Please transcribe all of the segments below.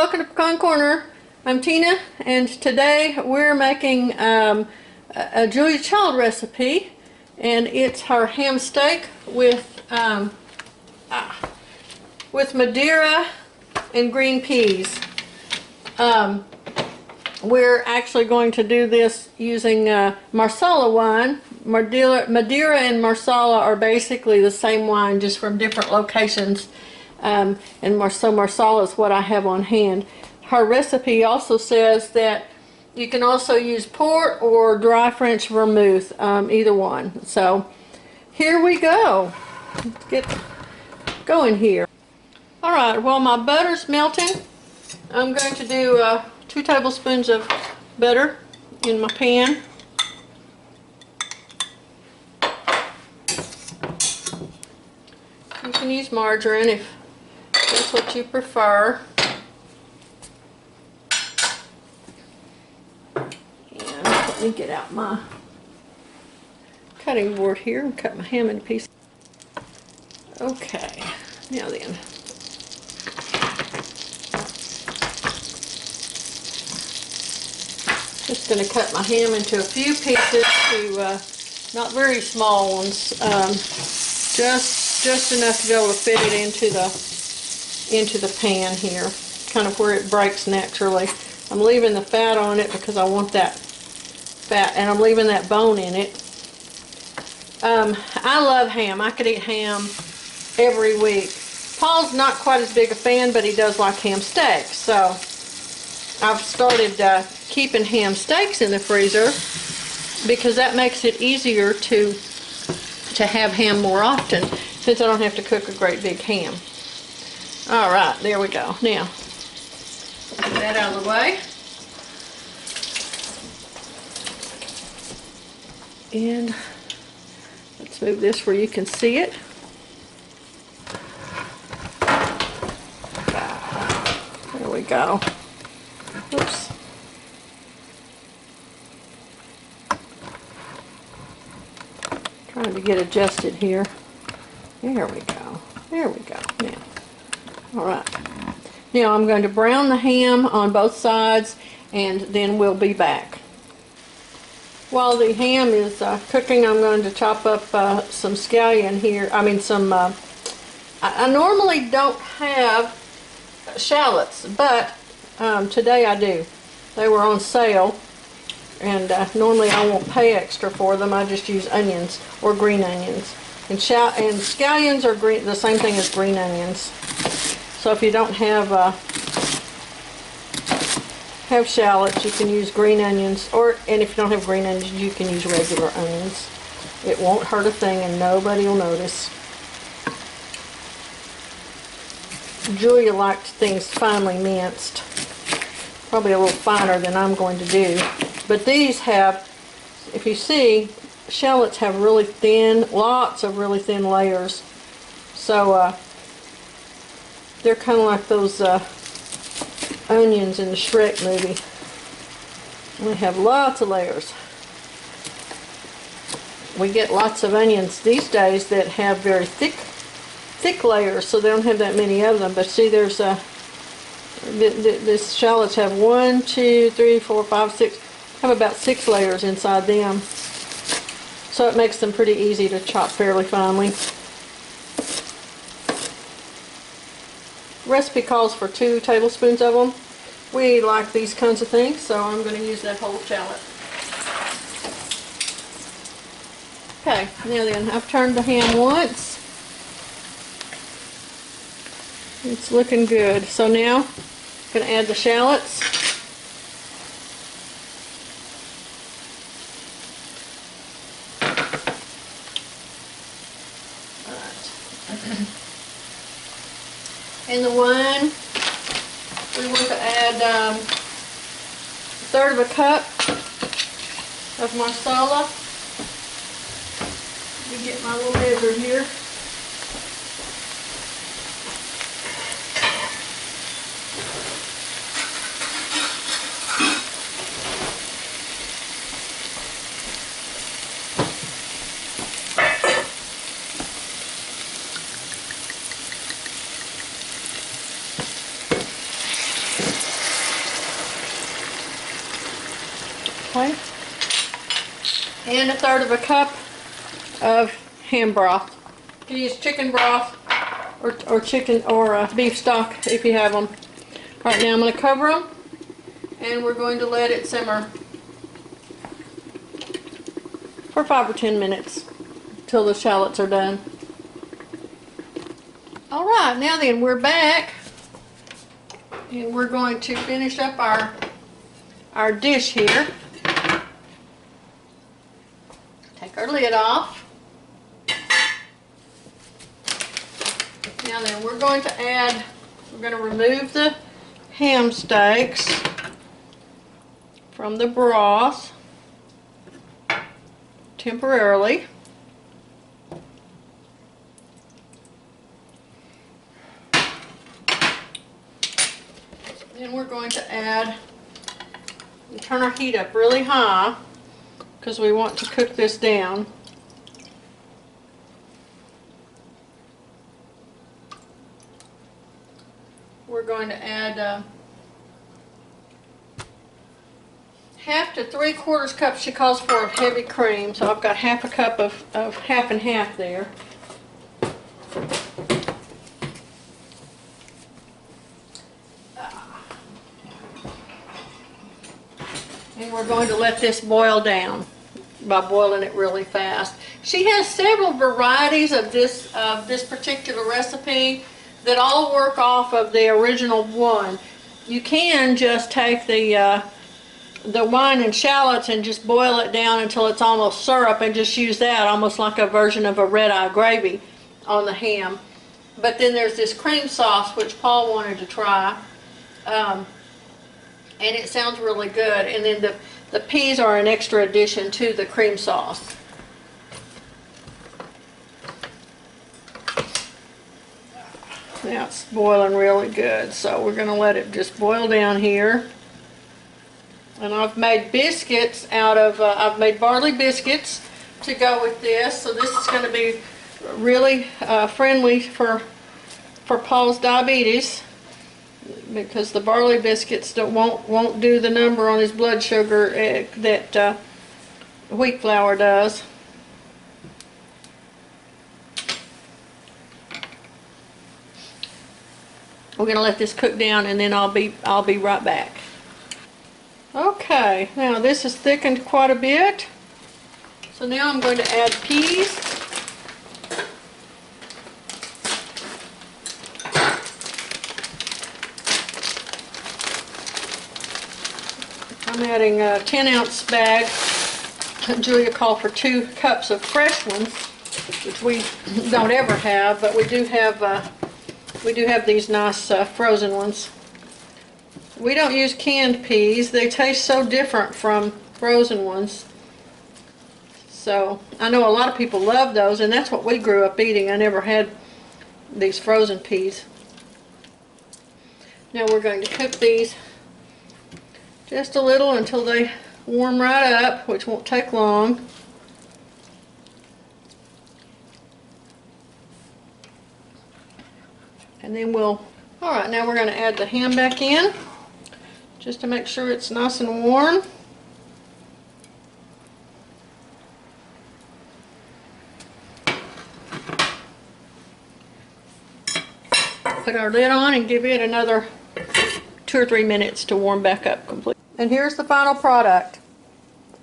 welcome to Pecan Corner. I'm Tina, and today we're making a Julia Child recipe, and it's her ham steak with Madeira and green peas. We're actually going to do this using Marsalla wine. Madeira and Marsalla are basically the same wine, just from different locations. So Marsalla is what I have on hand. Her recipe also says that you can also use port or dry French vermouth, either one. So here we go. Let's get going here. Alright, while my butter's melting, I'm going to do 2 tablespoons of butter in my pan. You can use margarine if that's what you prefer. And let me get out my cutting board here and cut my ham into pieces. Okay, now then. Just going to cut my ham into a few pieces, to not very small ones, just enough to be able to fit it into the pan here, kind of where it breaks naturally. I'm leaving the fat on it because I want that fat, and I'm leaving that bone in it. I love ham. I could eat ham every week. Paul's not quite as big a fan, but he does like ham steaks, so I've started keeping ham steaks in the freezer because that makes it easier to have ham more often, since I don't have to cook a great big ham. Alright, there we go. Now, get that out of the way. And let's move this where you can see it. There we go. Oops. Trying to get adjusted here. There we go. There we go. Now, alright. Now I'm going to brown the ham on both sides, and then we'll be back. While the ham is cooking, I'm going to chop up some scallion here. I mean I normally don't have shallots, but today I do. They were on sale, and normally I won't pay extra for them. I just use onions or green onions. And scallions are the same thing as green onions. So if you don't have shallots, you can use green onions, and if you don't have green onions, you can use regular onions. It won't hurt a thing, and nobody will notice. Julia liked things finely minced, probably a little finer than I'm going to do. But these have, if you see, shallots have really thin, lots of really thin layers. So they're kind of like those onions in the Shrek movie. They have lots of layers. We get lots of onions these days that have very thick layers, so they don't have that many of them. But see, there's these shallots have 1, 2, 3, 4, 5, 6, have about 6 layers inside them. So it makes them pretty easy to chop fairly finely. Recipe calls for 2 tablespoons of them. We like these kinds of things, so I'm going to use that whole shallot. Okay, now then, I've turned the ham once. It's looking good. So now I'm going to add the shallots. In the wine, we want to add 1/3 of a cup of Marsalla. Let me get my little measure here. Okay. And 1/3 of a cup of ham broth. You can use chicken broth or chicken or beef stock if you have them. All right, now I'm going to cover them and we're going to let it simmer for 5 or 10 minutes till the shallots are done. All right, now then we're back and we're going to finish up our dish here. Take our lid off. Now then we're going to remove the ham steaks from the broth temporarily. Then we're going to add, turn our heat up really high because we want to cook this down. We're going to add 1/2 to 3/4 cup. She calls for of heavy cream, so I've got 1/2 a cup of half and half there. And we're going to let this boil down by boiling it really fast. She has several varieties of this particular recipe that all work off of the original one. You can just take the wine and shallots and just boil it down until it's almost syrup and just use that almost like a version of a red-eye gravy on the ham. But then there's this cream sauce which Paul wanted to try. And it sounds really good. And then the peas are an extra addition to the cream sauce. Now it's boiling really good, so we're going to let it just boil down here. And I've made biscuits out of, I've made barley biscuits to go with this, so this is going to be really friendly for Paul's diabetes, because the barley biscuits won't do the number on his blood sugar that wheat flour does. We're going to let this cook down and then I'll be right back. Okay, now this has thickened quite a bit. So now I'm going to add peas. I'm adding a 10-ounce bag. Julia called for 2 cups of fresh ones, which we don't ever have, but we do have these nice frozen ones. We don't use canned peas. They taste so different from frozen ones. So I know a lot of people love those, and that's what we grew up eating. I never had these frozen peas. Now we're going to cook these just a little until they warm right up, which won't take long. And then alright, now we're going to add the ham back in, just to make sure it's nice and warm. Put our lid on and give it another 2 or 3 minutes to warm back up completely. And here's the final product.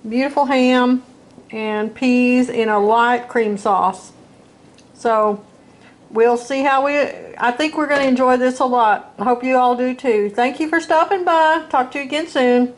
Beautiful ham and peas in a light cream sauce. So we'll see how I think we're going to enjoy this a lot. I hope you all do too. Thank you for stopping by. Talk to you again soon.